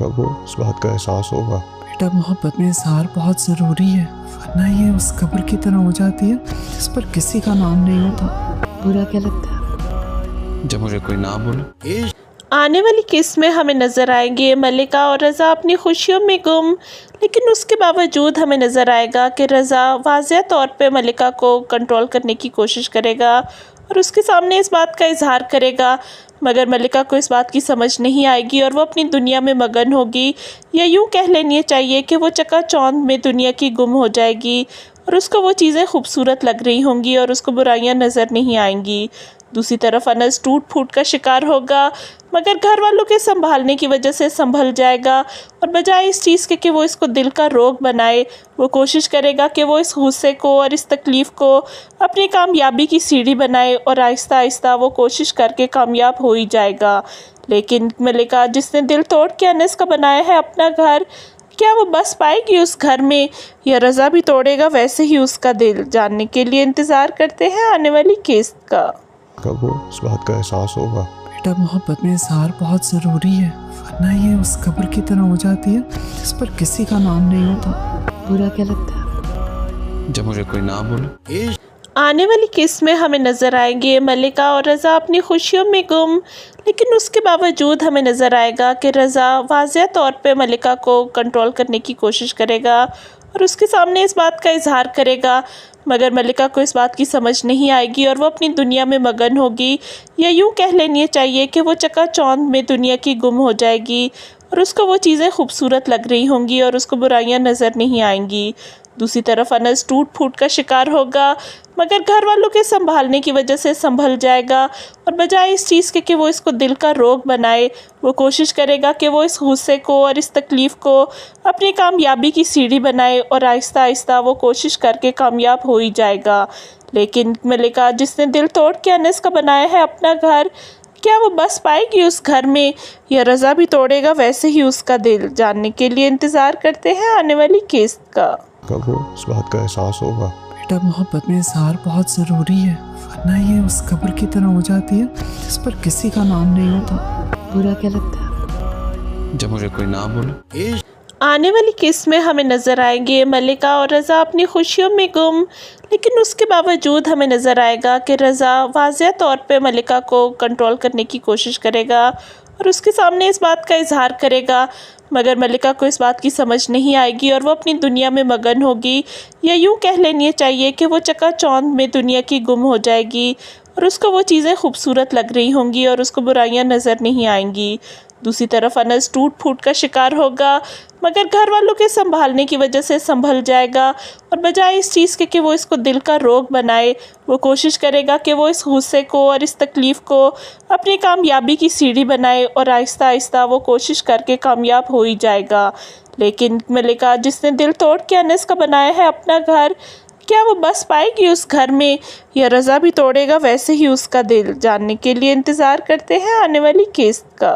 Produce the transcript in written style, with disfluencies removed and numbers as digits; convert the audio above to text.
कब वो इस बात का एहसास होगा। बेटा, मोहब्बत में इजहार बहुत ज़रूरी है, वरना ये उस कब्र की तरह हो जाती है जिस पर किसी का नाम नहीं होता। बुरा क्या लगता है जब मुझे कोई नाम बोले। आने वाली किस्त में हमें नज़र आएंगे मलिका और रज़ा अपनी खुशियों में गुम, लेकिन उसके बावजूद हमें नज़र आएगा कि रज़ा वाज़ेह तौर पे मलिका को कंट्रोल करने की कोशिश करेगा और उसके सामने इस बात का इजहार करेगा, मगर मलिका को इस बात की समझ नहीं आएगी और वो अपनी दुनिया में मगन होगी, या यूँ कह लेनी चाहिए कि वो चकाचौंध में दुनिया की गुम हो जाएगी और उसको वो चीज़ें खूबसूरत लग रही होंगी और उसको बुराइयां नज़र नहीं आएंगी। दूसरी तरफ अनस टूट फूट का शिकार होगा, मगर घर वालों के संभालने की वजह से संभल जाएगा और बजाय इस चीज़ के कि वो इसको दिल का रोग बनाए, वो कोशिश करेगा कि वो इस गुस्से को और इस तकलीफ़ को अपनी कामयाबी की सीढ़ी बनाए और आहिस्ता आहिस्ता वो कोशिश करके कामयाब हो ही जाएगा। लेकिन मलिका, जिसने दिल तोड़ के अनस का बनाया है अपना घर, क्या वो बस पाएगी उस घर में, या रज़ा भी तोड़ेगा वैसे ही उसका दिल? जानने के लिए इंतज़ार करते हैं आने वाली किस्त का। कब वो इस बात का एहसास होगा। बेटा, मोहब्बत में इजहार बहुत ज़रूरी है, वरना ये उस कब्र की तरह हो जाती है जिस पर किसी का नाम नहीं होता। बुरा क्या लगता है जब मुझे कोई नाम बोले। आने वाली किस्त में हमें नज़र आएंगे मलिका और रज़ा अपनी खुशियों में गुम, लेकिन उसके बावजूद हमें नज़र आएगा कि रज़ा वाज़ेह तौर पे मलिका को कंट्रोल करने की कोशिश करेगा और उसके सामने इस बात का इजहार करेगा, मगर मलिका को इस बात की समझ नहीं आएगी और वो अपनी दुनिया में मगन होगी, या यूँ कह लेनी चाहिए कि वो चकाचौंध में दुनिया की गुम हो जाएगी और उसको वो चीज़ें खूबसूरत लग रही होंगी और उसको बुराइयां नज़र नहीं आएंगी। दूसरी तरफ अनस टूट फूट का शिकार होगा, मगर घर वालों के संभालने की वजह से संभल जाएगा और बजाय इस चीज़ के कि वो इसको दिल का रोग बनाए, वो कोशिश करेगा कि वो इस गुस्से को और इस तकलीफ़ को अपनी कामयाबी की सीढ़ी बनाए और आहिस्ता आहिस्ता वो कोशिश करके कामयाब हो ही जाएगा। लेकिन मलिका, जिसने दिल तोड़ के अनस का बनाया है अपना घर, क्या वो बस पाएगी उस घर में, या रज़ा भी तोड़ेगा वैसे ही उसका दिल? जानने के लिए इंतज़ार करते हैं आने वाली किस्त का। कब वो इस बात का एहसास होगा। बेटा, मोहब्बत में इजहार बहुत ज़रूरी है, वरना ये उस कब्र की तरह हो जाती है जिस पर किसी का नाम नहीं होता। बुरा क्या लगता है जब मुझे कोई नाम बोले। आने वाली किस्त में हमें नज़र आएंगे मलिका और रज़ा अपनी खुशियों में गुम, लेकिन उसके बावजूद हमें नज़र आएगा कि रज़ा वाज़ेह तौर पे मलिका को कंट्रोल करने की कोशिश करेगा और उसके सामने इस बात का इजहार करेगा, मगर मलिका को इस बात की समझ नहीं आएगी और वो अपनी दुनिया में मगन होगी, या यूँ कह लेनी चाहिए कि वो चकाचौंध में दुनिया की गुम हो जाएगी और उसको वो चीज़ें खूबसूरत लग रही होंगी और उसको बुराइयां नज़र नहीं आएंगी। दूसरी तरफ अनस टूट फूट का शिकार होगा, मगर घर वालों के संभालने की वजह से संभल जाएगा और बजाय इस चीज़ के कि वो इसको दिल का रोग बनाए, वो कोशिश करेगा कि वो इस गुस्से को और इस तकलीफ़ को अपनी कामयाबी की सीढ़ी बनाए और आहिस्ता आहिस्ता वो कोशिश करके कामयाब हो ही जाएगा। लेकिन मलिका, जिसने दिल तोड़ के अनस का बनाया है अपना घर, क्या वो बस पाएगी उस घर में, या रज़ा भी तोड़ेगा वैसे ही उसका दिल? जानने के लिए इंतज़ार करते हैं आने वाली किस्त का।